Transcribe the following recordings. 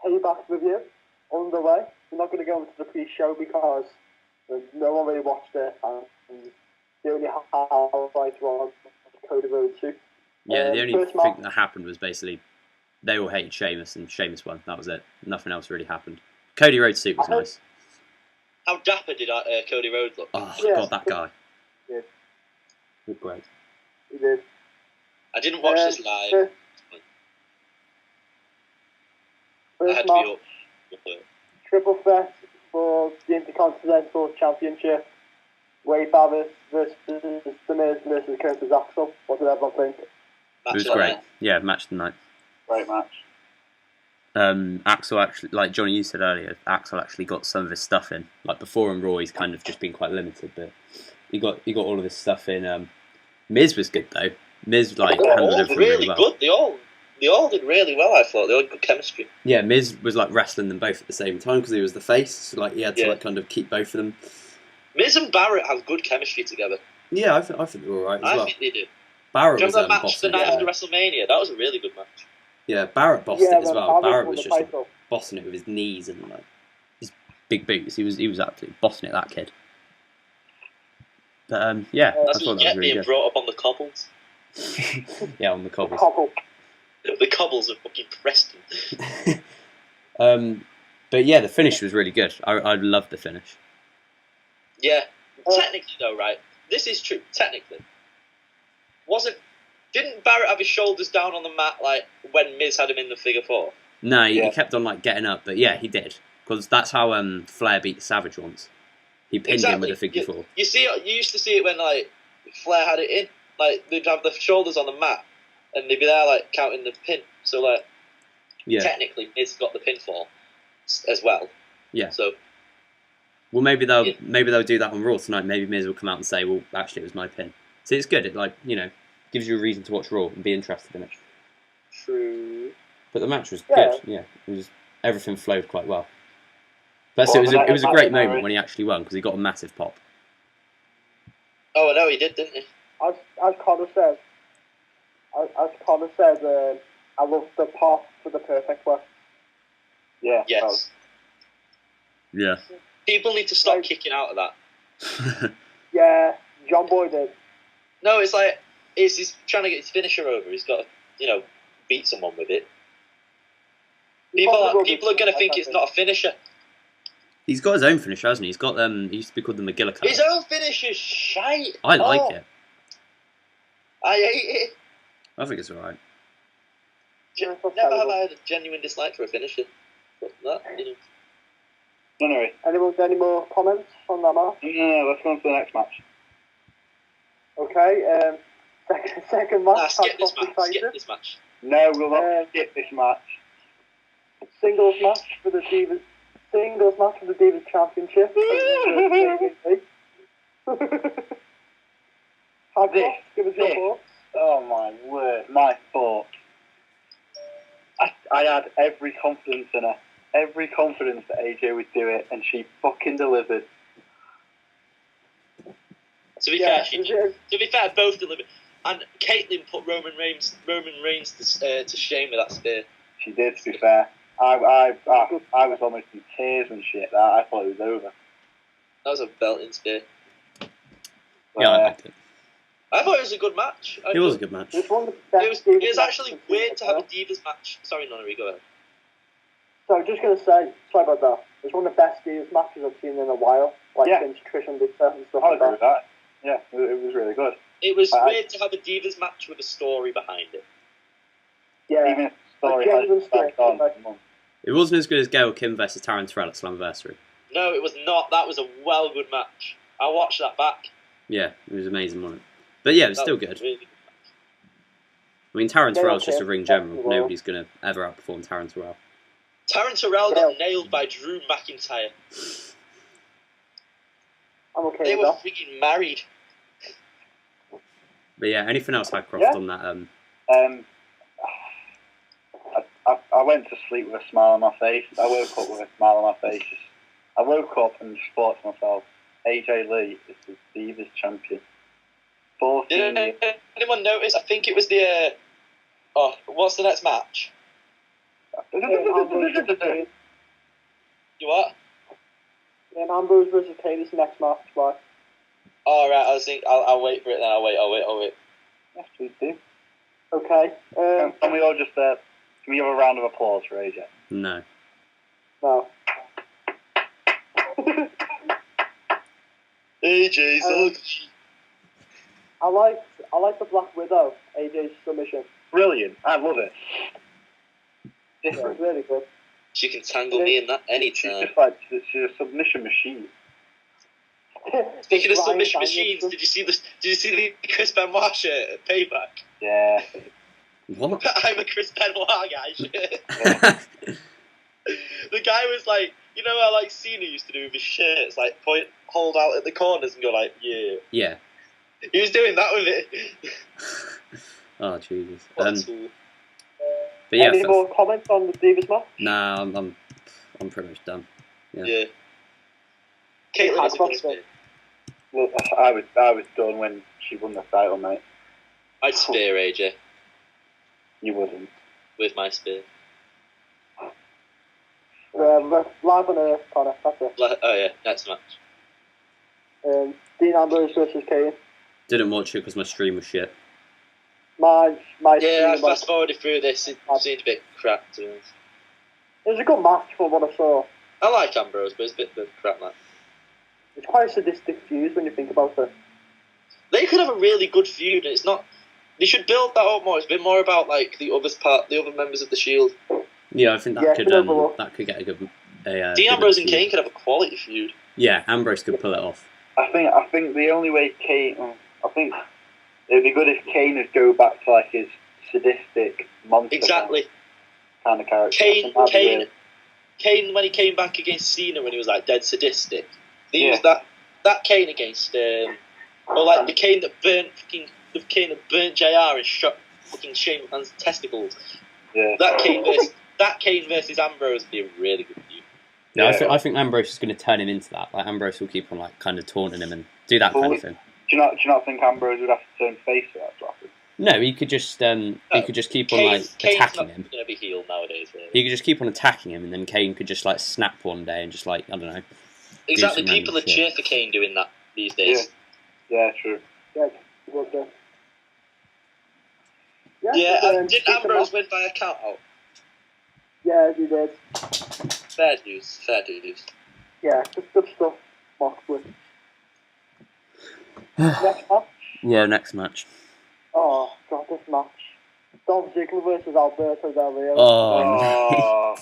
Payback review underway. We're not going to go into the pre-show because no one really watched it, and the only highlight was Cody Rhodes suit. Yeah, the only thing that happened was basically they all hated Sheamus and Sheamus won. That was it. Nothing else really happened. Cody Rhodes' suit was nice. How dapper did Cody Rhodes look? Oh, yeah, God, that guy. Yeah. Looked great. He did. I didn't watch this live. First match, triple threat for the Intercontinental Championship. Wade Barrett versus The Miz versus Curtis Axel. What did everyone think? It was great. Yeah, match of the night. Great match. Axel actually, like Johnny, you said earlier, Axel actually got some of his stuff in. Like before on Raw, he's kind of just been quite limited, but he got all of his stuff in. Miz was good though. Miz handled everything really well. Good. They all did really well. I thought they all had good chemistry. Yeah, Miz was like wrestling them both at the same time because he was the face. So, like he had to kind of keep both of them. Miz and Barrett have good chemistry together. Yeah, I think they were alright as well. I think they do. Barrett was that match the night after WrestleMania? That was a really good match. Yeah, Barrett bossed it as well. Barrett was just bossing it with his knees and like his big boots. He was absolutely bossing it, that kid. But yeah, that's what you get being brought up on the cobbles. Yeah, on the cobbles. The cobbles of fucking Preston. But yeah, the finish was really good. I loved the finish. Yeah, technically though, right? This is true. Technically, didn't Barrett have his shoulders down on the mat like when Miz had him in the figure four? No, he kept on like getting up, but yeah, he did because that's how Flair beat Savage once. He pinned him with a figure four. You used to see it when like Flair had it in, like they'd have the shoulders on the mat and they'd be there like counting the pin. So like, technically Miz got the pinfall as well. Yeah. So. Well, maybe they'll do that on Raw tonight. Maybe Miz will come out and say, "Well, actually, it was my pin." So it's good. It gives you a reason to watch Raw and be interested in it. True. But the match was good. Yeah, everything flowed quite well. Plus, it was a great moment when he actually won because he got a massive pop. Oh, I know he did, didn't he? As Connor said, I love the pop for the perfect one. Yeah. Yes. Yeah. People need to stop kicking out of that. Yeah, John Boy did. No, he's trying to get his finisher over. He's got to, beat someone with it. People are going to think it's not a finisher. He's got his own finisher, hasn't he? He's got he used to be called the McGillicuddy. His own finisher's shite. I like it. I hate it. I think it's alright. Never have I had a genuine dislike for a finisher. But that, Anyway. Anyone got any more comments on that match? No, let's go on to the next match. Okay, second match. Skip this match. No, we'll not skip this match. Singles match for the Divas Championship. Give us your thoughts. Oh my word, my thoughts. I had every confidence in her. Every confidence that AJ would do it, and she fucking delivered. To be fair, both delivered. And Caitlyn put Roman Reigns to shame with that spear. She did, to be fair. I was almost in tears when she hit that. I thought it was over. That was a belting spear. Yeah, I liked it. I thought it was a good match. It was a good match. It was actually weird to have a Divas match. Sorry, Nonnery, go ahead. So I was just going to say, sorry about that. It's one of the best Divas matches I've seen in a while. Since Trish and Lita and stuff like that. Yeah, it was really good. It was weird to have a Divas match with a story behind it. Yeah, even if the story has it wasn't as good as Gail Kim versus Taryn Terrell at Slammiversary. No, it was not. That was a good match. I watched that back. Yeah, it was amazing, wasn't it? But yeah, it was still good. Really good match. I mean, Taryn Terrell's just a ring general. Nobody's going to ever outperform Taryn Terrell. Taryn Terrell got nailed by Drew McIntyre. I'm okay they with were that. freaking married. But yeah, anything else, Hycroft, on that? I went to sleep with a smile on my face. I woke up with a smile on my face. I woke up and just thought to myself, AJ Lee is the Divas champion. 14 Did anyone notice? I think it was the... what's the next match? You what? Ambrose versus Kane is the next match. Why? All right. I was thinking. I'll wait for it. Then I'll wait. Yes, we do. Okay. Can we all just can we have a round of applause for AJ? No. No. AJ's ugly. I like the Black Widow, AJ's submission. Brilliant. I love it. Yeah, it's really good. She can tangle me in that anytime. She's a submission machine. Speaking of submission machines, did you see the Chris Benoit shirt at Payback? Yeah. What? I'm a Chris Benoit guy shirt. The guy was like, you know how like Cena used to do with his shirts, like hold out at the corners and go like, yeah. Yeah. He was doing that with it. Oh Jesus. What a tool. But yeah. Any more comments on the Divas match? Nah, I'm pretty much done. Yeah. Caitlyn is a good spear. Well, I was done when she won the title, mate. I'd spear AJ You wouldn't. with my spear. Live on Earth, Connor. That's it. Oh yeah, next match. Dean Ambrose versus Kane. Didn't watch it because my stream was shit. My Yeah, I fast forwarded through this. It seemed a bit crap to us. It was a good match for what I saw. I like Ambrose, but it's a bit of a crap match. It's quite a sadistic feud when you think about it. They could have a really good feud, and it's not. They should build that up more. It's a bit more about like the other members of the Shield. Yeah, I think that could get a good. Dean Ambrose and Kane could have a quality feud. Yeah, Ambrose could pull it off. I think the only way Kane. I think it'd be good if Kane would go back to like his sadistic monster. Exactly. Kind of character. Kane, when he came back against Cena, when he was like dead sadistic, they used that Kane against, or like the Kane that burnt JR and shot fucking Shane McMahon's testicles. Yeah. That Kane versus Ambrose would be a really good feud. Yeah, I think Ambrose is going to turn him into that. Like Ambrose will keep on like kind of taunting him and do that kind of thing. Do you not think Ambrose would have to turn face for that to happen? No, he could just keep on like attacking him. Kane's not going to be healed nowadays. Really. He could just keep on attacking him, and then Kane could just like snap one day and just like I don't know. Exactly, people are cheer for Kane doing that these days. Yeah, true. Yeah, well done. Did Ambrose win by a count out? Yeah, he did. Fair dues. Yeah, just good stuff. Moxley. Next match? Yeah, next match. Oh, God, this match. Dolph Ziggler versus Alberto Del Rio. Oh,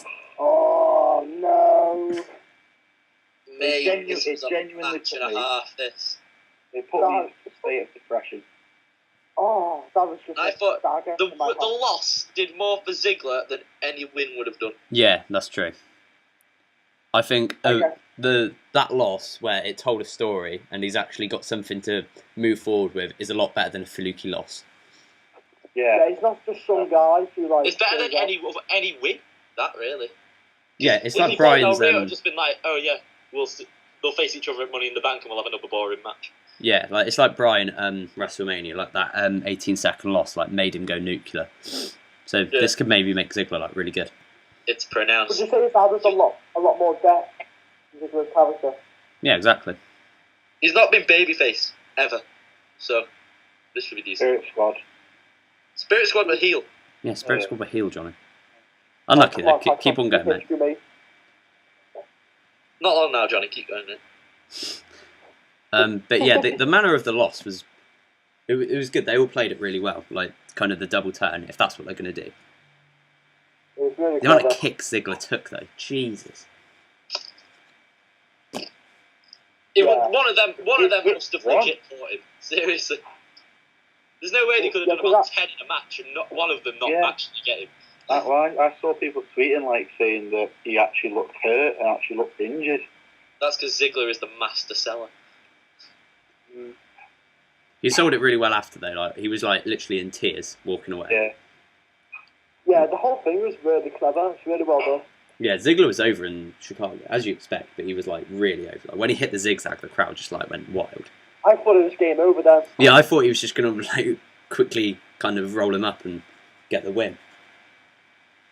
no. It's genuinely match and a half, this. They put me in a state of depression. Oh, that was just I thought the loss did more for Ziggler than any win would have done. Yeah, that's true. I think that loss where it told a story and he's actually got something to move forward with is a lot better than a fluky loss. Yeah, he's not just some guy who like. It's better than any win. That really. Yeah, it's like Brian's. Just been like, oh yeah, they'll face each other at Money in the Bank and we'll have another boring match. Yeah, like it's like Brian WrestleMania, like that 18-second loss, like made him go nuclear. So this could maybe make Ziggler like really good. It's pronounced. Would you say it's added a lot more depth to Ziggler's character? Yeah, exactly. He's not been babyface ever, so this should be decent. Spirit Squad were heel. Yeah, Spirit Squad were heel, Johnny. Unlucky though. Keep on going, mate. Not long now, Johnny. Keep going, mate. But yeah, the manner of the loss was it was good. They all played it really well, like kind of the double turn, if that's what they're going to do. Really the amount of kicks Ziggler took, though, Jesus. One of them must have legit fought him. Seriously, there's no way they could have done about 10 in a match and not one of them not actually get him. I saw people tweeting like saying that he actually looked hurt and actually looked injured. That's because Ziggler is the master seller. He sold it really well after though. Like he was like literally in tears walking away. Yeah, the whole thing was really clever. It's really well done. Yeah, Ziggler was over in Chicago, as you expect, but he was like really over. Like when he hit the zigzag, the crowd just like went wild. I thought it was game over then. Yeah, I thought he was just going to like quickly kind of roll him up and get the win.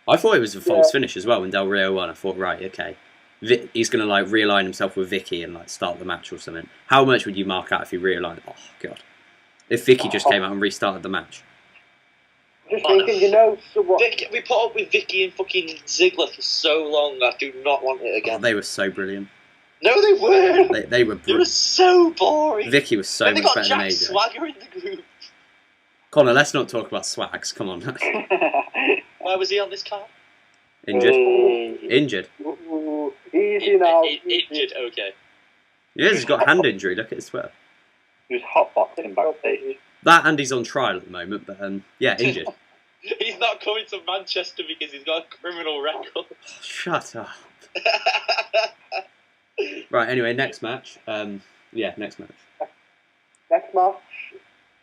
I thought it was a false finish as well when Del Rio won. I thought, right, okay, he's going to like realign himself with Vicky and like start the match or something. How much would you mark out if he realigned? Oh god, if Vicky just came out and restarted the match. Just thinking, so what? We put up with Vicky and fucking Ziggler for so long. I do not want it again. Oh, they were so brilliant. No, they weren't. They were. They were so boring. Vicky was so much better than AJ. Swagger in the group. Connor, let's not talk about Swags. Come on. Where was he on this card? Injured. Injured. Easy now. Injured. Okay. Yes, he's got a hand injury. Look at his sweater. He was hotboxing backstage. That and he's on trial at the moment, but yeah, injured. He's not coming to Manchester because he's got a criminal record. Shut up. Right, anyway, next match. Next match. Next match.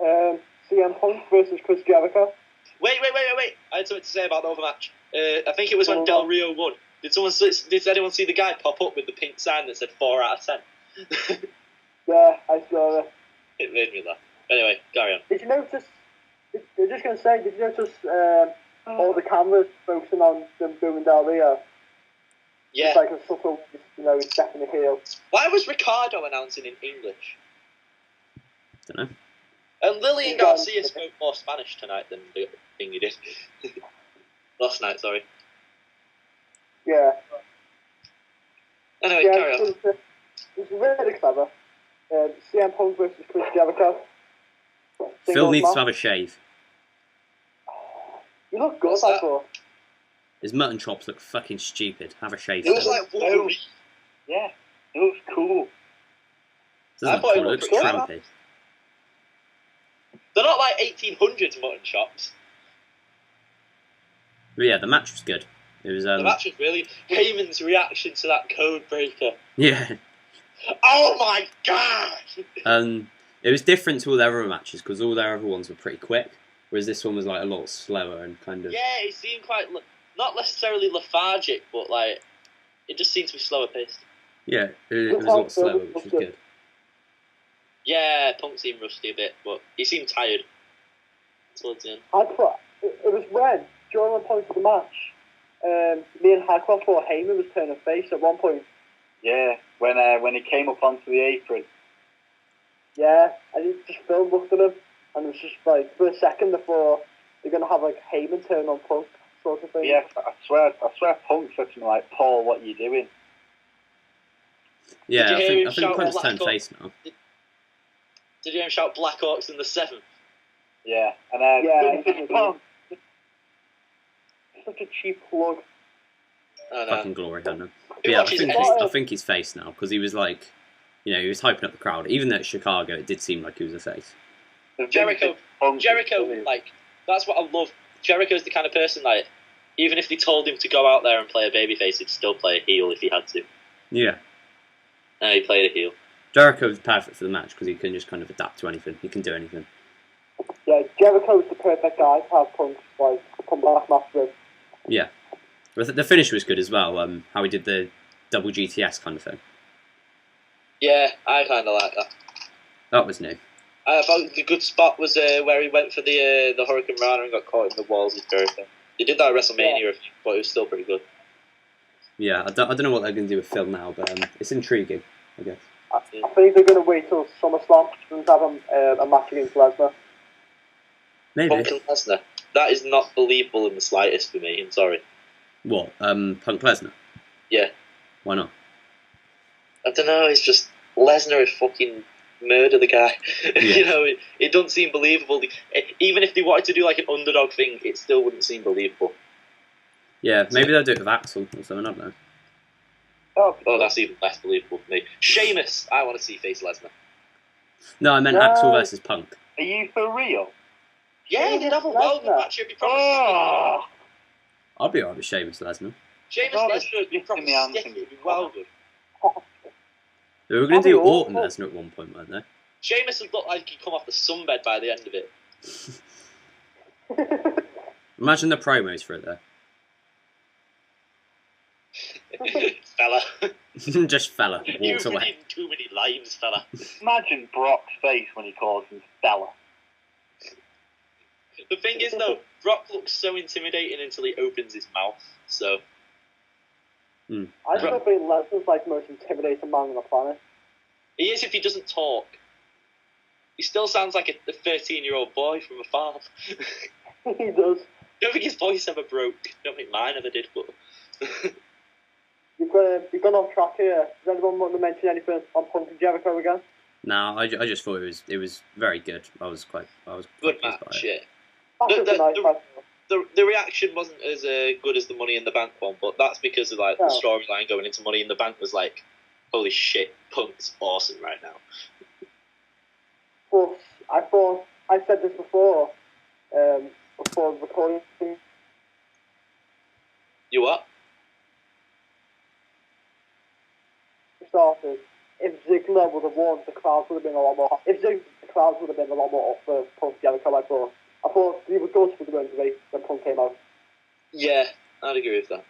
CM Punk versus Chris Jericho. Wait. I had something to say about the other match. I think it was when Del Rio won. Did anyone see the guy pop up with the pink sign that said 4 out of 10? Yeah, I saw it. It made me laugh. Anyway, carry on. Did you notice? I was just going to say, did you notice all the cameras focusing on them doing Del Rio? Yeah. It's like a subtle, he's definitely heel. Why was Ricardo announcing in English? Don't know. And Lillian Garcia spoke more Spanish tonight than the thing he did. Last night, sorry. Yeah. Anyway, carry on. It's really clever. CM Punk versus Chris Jericho. Phil needs to have a shave. You look good, I thought. His mutton chops look fucking stupid. Have a shave. It was like Wolverine. Yeah, it looks cool. Doesn't look cool, it looks trampy. They're not like 1800s mutton chops. But yeah, the match was good. It was. The match was really. Heyman's reaction to that code breaker. Yeah. Oh my god! It was different to all their other matches because all their other ones were pretty quick, whereas this one was like a lot slower and kind of. Yeah, it seemed quite not necessarily lethargic, but like it just seemed to be slower paced. Yeah, it was a lot slower, which was good. Yeah, Punk seemed rusty a bit, but he seemed tired towards the end. It was when, during one point of the match, me and Hycroft thought Heyman was turning face at one point. Yeah, when he came up onto the apron. Yeah, and he just Phil looked at him, and it was just like, for a second, before they're going to have like Heyman turn on Punk, sort of thing. Yeah, I swear Punk said to me like, Paul, what are you doing? Yeah, I think Punk's turned face now. Did you hear him shout Black Orcs in the 7th? Yeah, and Punk. Such a cheap plug. Fucking glory hunter. Yeah, I think he's face now because he was like, he was hyping up the crowd. Even though it's Chicago, it did seem like he was a face. Jericho, like that's what I love. Jericho's the kind of person like, even if they told him to go out there and play a babyface, he'd still play a heel if he had to. Yeah. And he played a heel. Jericho's perfect for the match because he can just kind of adapt to anything. He can do anything. Yeah, Jericho's the perfect guy to have Punk like come back match with. Yeah. The finish was good as well, how he did the double GTS kind of thing. Yeah, I kind of like that. That was new. I thought the good spot was where he went for the Hurricane Rana and got caught in the walls of Jericho. He did that at WrestleMania, but it was still pretty good. Yeah, I don't know what they're going to do with Phil now, but it's intriguing, I guess. I think they're going to wait till SummerSlam and have a match against Lesnar. Maybe. Punk and Lesnar. That is not believable in the slightest for me, I'm sorry. What? Punk Lesnar? Yeah. Why not? I don't know, it's just Lesnar is fucking murder the guy. Yeah. It doesn't seem believable. Even if they wanted to do like an underdog thing, it still wouldn't seem believable. Yeah, maybe they'll do it with Axel or something, I don't know. Oh, that's even less believable for me. Sheamus, I want to see face Lesnar. No, I meant Axel versus Punk. Are you for real? Yeah, they'd have a well good match. It'd be probably I'll be alright with Sheamus Lesnar. Sheamus Lesnar would be probably sticky. It'd be well good. They were going to do Orton Lesnar at one point, weren't they? Sheamus would look like he'd come off the sunbed by the end of it. Imagine the promos for it there. Fella. Just fella. You've Walks away. been in too many lives, fella. Imagine Brock's face when he calls him Stella. The thing is, though, Brock looks so intimidating until he opens his mouth. So. I still think Lesnar's like the most intimidating man on the planet. He is if he doesn't talk. He still sounds like a 13-year-old boy from a farm. He does. I don't think his voice ever broke. I don't think mine ever did, but... You've gone off track here. Does anyone want to mention anything on Punk and Jericho again? No, I just thought it was very good. I was quite good match, yeah. The reaction wasn't as good as the Money in the Bank one, but that's because of the storyline going into Money in the Bank was like, holy shit, Punk's awesome right now. But I said this before recording. You what? Started. If Ziggler would have won, the crowds would have been a lot more. The crowds would have been a lot more up for Punk Jericho. I thought he was good for the win today when Punk came out. Yeah, I'd agree with that.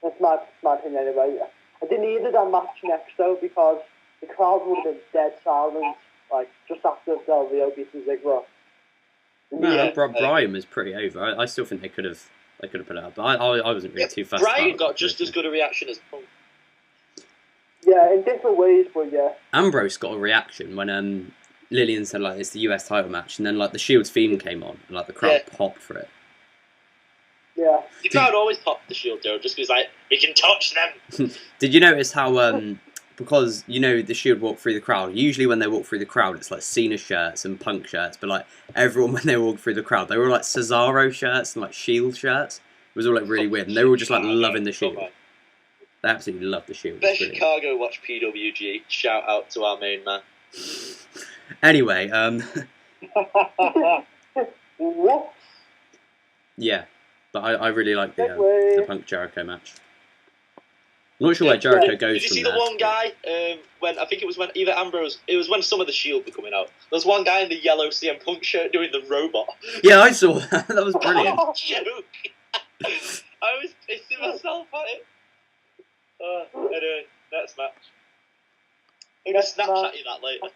That's my opinion anyway. I didn't need that match next though because the crowd would have been dead silent, like just after Del Rio beating Ziggler. No, Brian was pretty over. I still think they could have put it up, but I wasn't really too fast. Brian got just as good a reaction as Punk. Yeah, in different ways, but yeah. Ambrose got a reaction when Lillian said like it's the US title match, and then like the Shield's theme came on, and like the crowd popped for it. Yeah. The crowd always popped the Shield, though, just because like we can touch them. Did you notice how because the Shield walk through the crowd? Usually when they walk through the crowd, it's like Cena shirts and Punk shirts, but like everyone when they walk through the crowd, they were like Cesaro shirts and like Shield shirts. It was all like really weird, and they were all just like loving the Shield. They absolutely love the Shield. Best Chicago watch PWG. Shout out to our main man. Anyway, What? Yeah, but I really like the Punk Jericho match. I'm not sure where Jericho goes. Did you see the one guy when I think it was when either Ambrose? It was when some of the Shield were coming out. There was one guy in the yellow CM Punk shirt doing the robot. Yeah, I saw that. That was brilliant. Joke. I was pissing myself at it. Anyway, next match. I'm going to Snapchat you that later.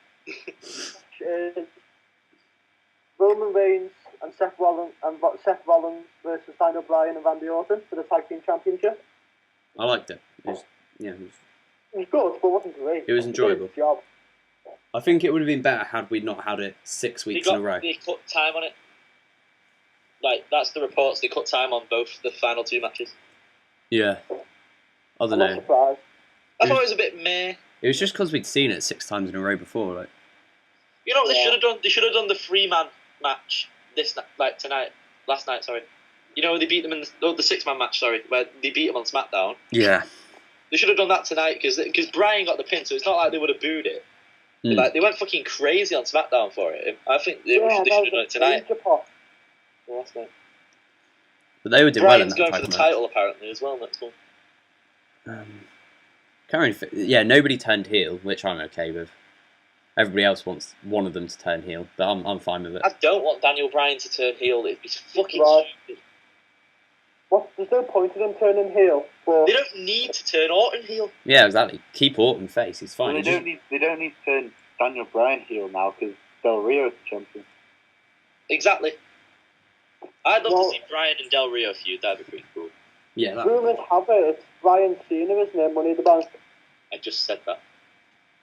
Roman Reigns and Seth Rollins versus Daniel Bryan and Randy Orton for the Tag Team Championship. I liked it. It was good, but it wasn't great. It was enjoyable. Good job. I think it would have been better had we not had it 6 weeks in a row. They cut time on it. Like, that's the reports. They cut time on both the final two matches. Yeah. I don't know. Surprised. I thought it was a bit meh. It was just because we'd seen it 6 times in a row before. Like, you know what they should have done? They should have done the 3-man match last night. Sorry. You know they beat them in the 6-man match. Sorry, where they beat them on SmackDown. Yeah. They should have done that tonight because Bryan got the pin, so it's not like they would have booed it. Like they went fucking crazy on SmackDown for it. I think they should have done it tonight. Last night. But they were doing well in that Bryan's going for the title apparently as well next one. Nobody turned heel, which I'm okay with. Everybody else wants one of them to turn heel, but I'm fine with it. I don't want Daniel Bryan to turn heel. It'd be fucking stupid. What? There's no point in them turning heel. They don't need to turn Orton heel. Yeah, exactly. Keep Orton face. He's fine. Well, they don't need to turn Daniel Bryan heel now because Del Rio's the champion. Exactly. I'd love to see Bryan and Del Rio feud. That'd be pretty cool. Yeah. Rumours have it. It's Bryan Cena, isn't it? Money in the Bank. I just said that.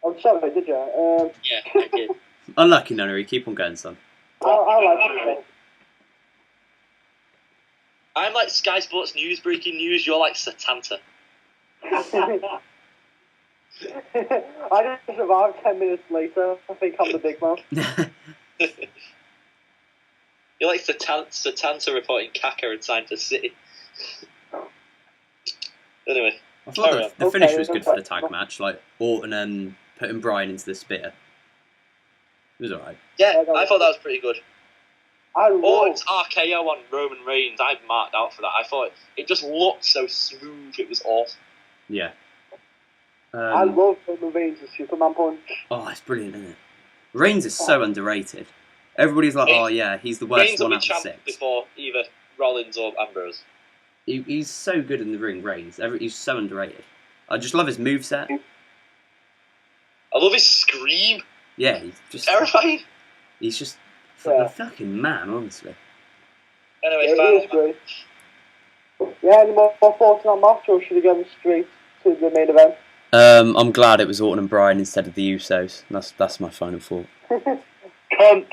I'm sorry, did you? Yeah, I did. Unlucky, Nunnery. Keep on going, son. I like it. I'm like Sky Sports News, breaking news. You're like Satanta. I just survived 10 minutes later. I think I'm the big man. You're like Satanta reporting Kaka inside the city. Anyway. I thought the finish was good for the tag match, like Orton putting Bryan into the spear. It was alright. Yeah, I thought that was pretty good. Orton's RKO on Roman Reigns, I marked out for that. I thought it just looked so smooth, it was awesome. Yeah. I love Roman Reigns' Superman punch. Oh, it's brilliant, isn't it? Reigns is so underrated. Everybody's like, oh yeah, he's the worst one out of 6. Before either Rollins or Ambrose. He's so good in the ring, Reigns. He's so underrated. I just love his moveset. I love his scream. Yeah, he's just terrifying. He's just a fucking man, honestly. Anyway, it is great. Yeah, any more thoughts on that match, or should we go straight to the main event? I'm glad it was Orton and Bryan instead of the Usos. That's my final thought. Cunt.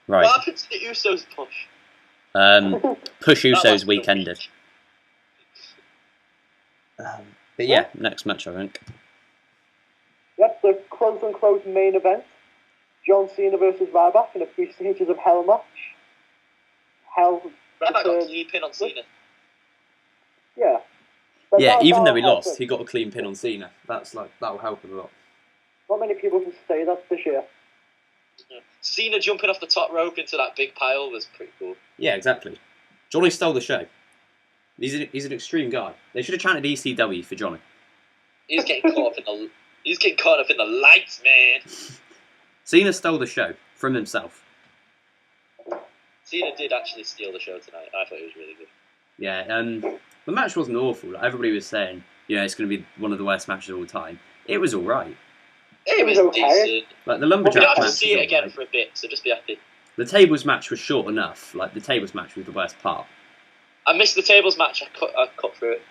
Right. What happened to the Usos push? Push Usos week ended. But yeah, next match I think. Yep, the quote-unquote main event. John Cena versus Ryback in a 3 stages of Hell match. Ryback got a clean pin on Cena. Yeah. Yeah, even though he lost, he got a clean pin on Cena. That'll help him a lot. Not many people can say that this year. Yeah. Cena jumping off the top rope into that big pile was pretty cool. Yeah, exactly. Johnny stole the show. He's an extreme guy. They should have chanted ECW for Johnny. He's getting caught up in the lights, man. Cena stole the show from himself. Cena did actually steal the show tonight. I thought it was really good. Yeah, the match wasn't awful. Like, everybody was saying, it's going to be one of the worst matches of all time. It was all right. It was okay. decent. Like the lumberjack We don't have match to see it again right. for a bit, so just be happy. The tables match was short enough. Like the tables match was the worst part. I missed the tables match. I cut through it.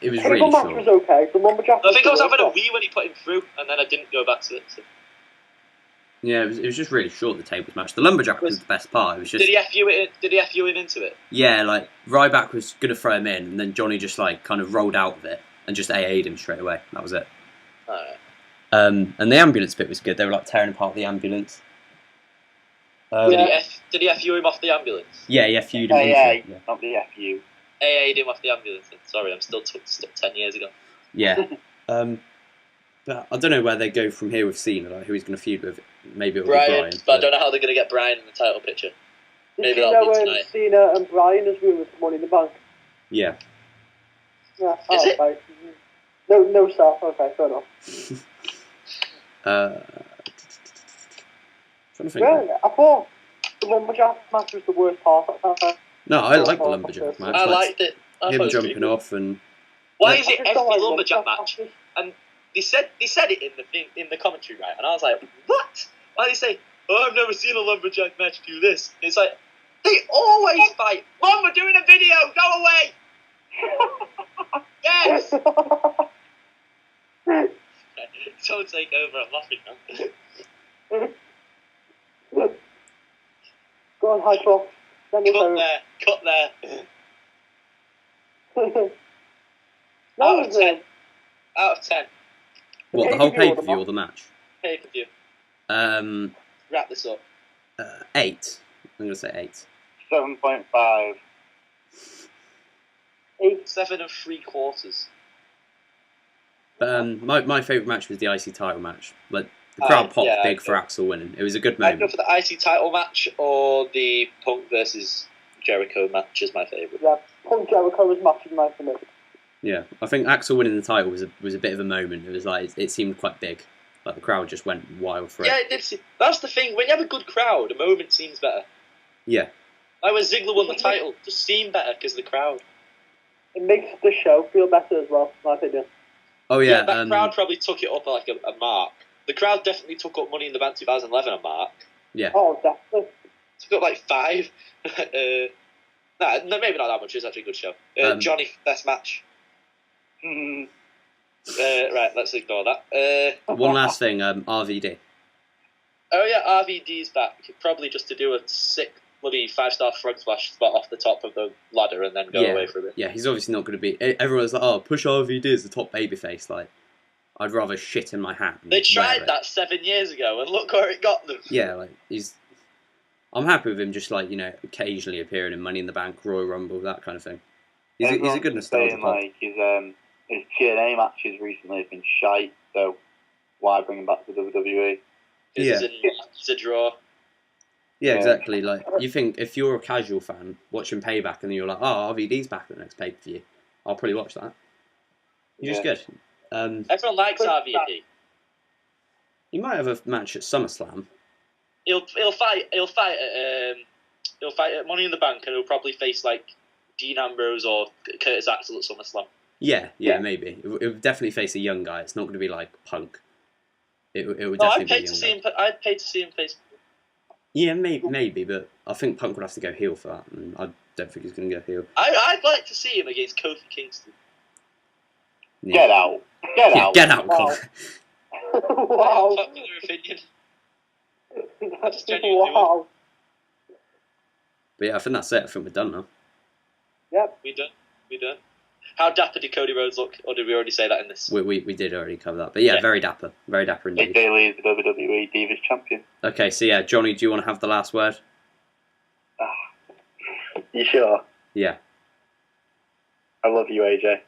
It was the really match short. was okay. The lumberjack. I think I was having a wee when he put him through, and then I didn't go back to it. So. Yeah, it was just really short. The tables match. The lumberjack was the best part. It was just. Did he F you in? Did he F you in into it? Yeah, like Ryback was gonna throw him in, and then Johnny just like kind of rolled out of it and just AA'd him straight away. That was it. Alright. And the ambulance bit was good. They were like tearing apart the ambulance. Did he FU him off the ambulance? Yeah, he FU'd him. Yeah, not the FU. AA'd him off the ambulance. Sorry, I'm still stuck 10 years ago. Yeah. But I don't know where they go from here with Cena. Like who he's going to feud with. Maybe it'll be Bryan. But I don't know how they're going to get Bryan in the title picture. Did you know Cena and Bryan is rumored for Money in the Bank? Yeah. Yeah. Is it? Right. No, sir. Okay, fair enough. Trying to think. Yeah, I thought the lumberjack match was the worst part. No, I like the lumberjack match. I liked it. Him jumping off and. Why is it every lumberjack match? And they said it in the commentary, right? And I was like, what? Why do they say, "Oh, I've never seen a lumberjack match do this"? And it's like they always fight. Mom, we're doing a video. Go away. Yes. Don't take over. I'm laughing now. Go on, High Cross. Cut there. Out of 10. What, the whole pay-per-view or the match? Pay-per-view. Wrap this up. 8. I'm going to say 8. 7.5. 7 3/4. My favourite match was the IC title match. Like the crowd popped big for Axel winning. It was a good moment. I'd go for the IC title match or the Punk versus Jericho match is my favourite. Yeah, Punk Jericho's match is my favourite. Yeah, I think Axel winning the title was a bit of a moment. It was like it seemed quite big. Like the crowd just went wild for it. Yeah, it did. That's the thing. When you have a good crowd, a moment seems better. Yeah. Like when Ziggler won the title, it just seemed better because of the crowd. It makes the show feel better as well, in my opinion. Oh yeah, that crowd probably took it up like a mark. The crowd definitely took up Money in the Bank 2011 a mark. Yeah. Oh, definitely. Took up like 5. No, maybe not that much. It was actually a good show. Johnny, best match. Right, let's ignore that. One last thing, RVD. Oh yeah, RVD's back. Probably just to do a sick bloody 5-star frog splash spot off the top of the ladder and then go away from it. Yeah, he's obviously not going to be. Everyone's like, "Oh, push RVD as the top babyface." Like, I'd rather shit in my hat. They tried that 7 years ago, and look where it got them. Yeah, like I'm happy with him just like occasionally appearing in Money in the Bank, Royal Rumble, that kind of thing. He's a good nostalgia. Like his TNA matches recently have been shite, so why bring him back to WWE? Yeah, it's a draw. Yeah, exactly. Like you think if you're a casual fan watching Payback and you're like, "Oh, RVD's back at the next pay-per-view," I'll probably watch that. He's just good. Everyone likes RVD. He might have a match at SummerSlam. He'll fight at Money in the Bank, and he'll probably face like Dean Ambrose or Curtis Axel at SummerSlam. Yeah, maybe. It would definitely face a young guy. It's not going to be like Punk. It would No, definitely be a young guy. I'd pay to see him face. Yeah, maybe, but I think Punk would have to go heel for that, and I don't think he's going to go heel. I'd like to see him against Kofi Kingston. Yeah. Get out. Get out, wow. Wow. Popular opinion. I just genuinely wow. But yeah, I think that's it. I think we're done now. Yep. We done. How dapper did Cody Rhodes look? Or did we already say that in this? We did already cover that. But yeah, very dapper. Very dapper indeed. AJ Lee is the WWE Divas Champion. Okay, so yeah, Johnny, do you want to have the last word? You sure? Yeah. I love you, AJ.